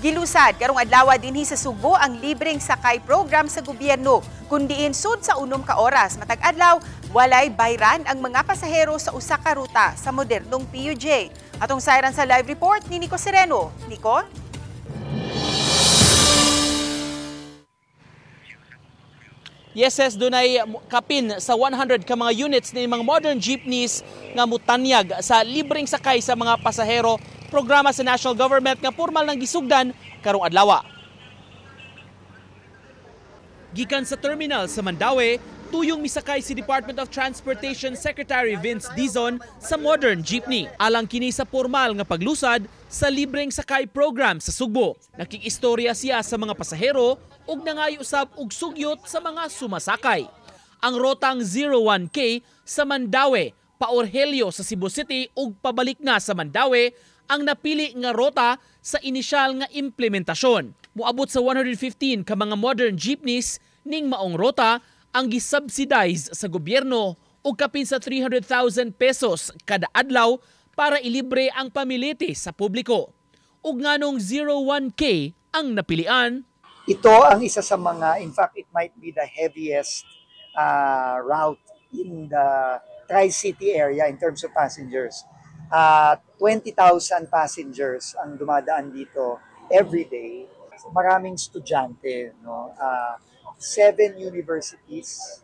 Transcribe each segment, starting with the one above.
Gilusad karong adlaw dinhi sa Subo ang libreng sakay program sa gobyerno. Kundi sud sa 6 ka oras matag adlaw walay bayran ang mga pasahero sa usa ka ruta sa modernong PUJ. Atong sayran sa live report ni Nico Sereno. Nico? Yes, dunay kapin sa 100 ka mga units ni mga modern jeepneys nga mutanyag sa libreng sakay sa mga pasahero, programa sa national government nga formal nang gisugdan karong adlaw. Gikan sa terminal sa Mandaue, tuyong misakay si Department of Transportation Secretary Vince Dizon sa modern jeepney. Alang kini sa formal nga paglusad sa libreng sakay program sa Sugbo. Nakikistorya siya sa mga pasahero ug nangayo usab og sugyot sa mga sumasakay. Ang rotang 01K sa Mandaue, pa-Orhelio sa Cebu City ug pabalik na sa Mandaue ang napili nga rota sa inisyal nga implementasyon. Moabot sa 115 ka mga modern jeepneys ning maong rota ang gisubsidize sa gobyerno ug kapin sa 300,000 pesos kada adlaw para ilibre ang pamiliti sa publiko. Ug nganong 01K ang napilian. Ito ang isa sa mga, in fact, it might be the heaviest route in the Tri-City area in terms of passengers. 20,000 passengers ang dumadaan dito every day. Maraming estudyante, no? 7 universities,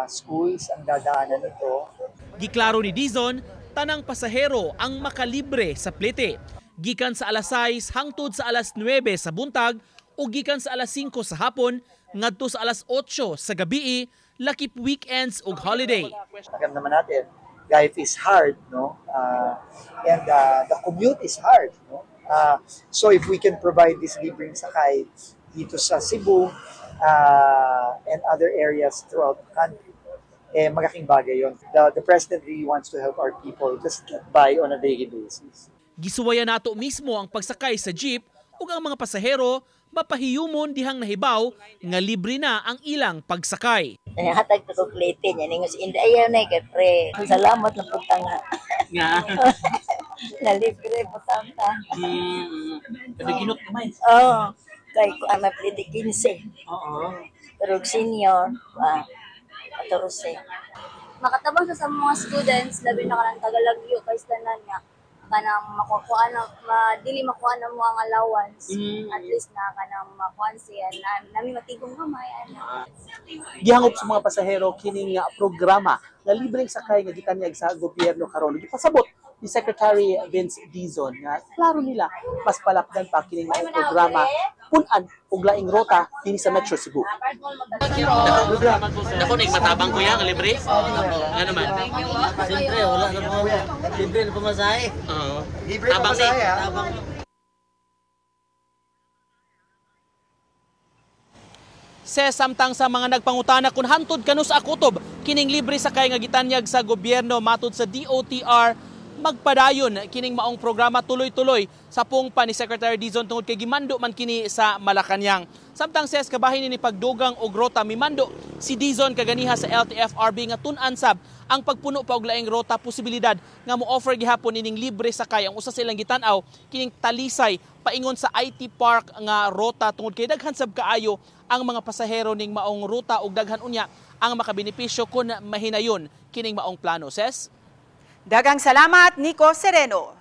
schools ang dadaanan nito. Giklaro ni Dizon, tanang pasahero ang makalibre sa plete. Gikan sa alas 6 hangtod sa alas 9 sa buntag o gikan sa alas 5 sa hapon ngadto sa alas 8 sa gabi, lakip weekends ug holiday. Alam naman natin, life is hard, no? And the commute is hard, no? So if we can provide this libreng sakay dito sa Cebu and other areas throughout the country, malaking bagay yun. The President really wants to help our people just get by on a daily basis. Gisuwaya nato mismo ang pagsakay sa jeep ug ang mga pasahero mapahiyumon dihang nahibaw nga libre na ang ilang pagsakay. Hatag ko plate niya ningos indayaw na kay pre. Salamat na pud nga. Nga. Na libre po tanta. Pero ginot kamay. Oh, kay ko ang plate 15. Oo. Pero senior 14. Makatabang sa mga students labi na kanang Tagalagyo kay tanan niya kanang makukuha na dili makuha na mo ang allowance at least na kanang makuha siya nami matigong gamay ana. Gihangop sa mga pasahero kining programa nga libreng sakay nga gitanyag sa gobyerno karon. Gipasabot ni Secretary Vince Dizon nga klaro nila mas palakdan pa kining maong programa punan og laing rota dinhi sa Metro Cebu. Dako ning matabang ko yang libre. Ano man? Siyempre wala na mo. Libre na pamasahe. Oo. Libre na pamasahe. Samtang sa mga nagpangutana kung hantod kanus akutob kining libre sakay nga gitanyag sa gobyerno matud sa DOTR magpadayon kining maong programa tuloy-tuloy sa pungpa ni Secretary Dizon tungod kay gimando man kini sa Malacañang. Samtang kabahin ni pagdugang og rota mimando si Dizon kaganiha sa LTFRB nga tun-an sab ang pagpuno pa og laing rota posibilidad nga mo-offer gihapon ining libre sakay ang usa sa ilang gitan-aw kining Talisay paingon sa IT Park nga rota tungod kay daghan sab kaayo ang mga pasahero ning maong ruta ug daghan unya ang makabenepisyo kun mahinayon kining maong plano. Daghang salamat, Nico Sereno.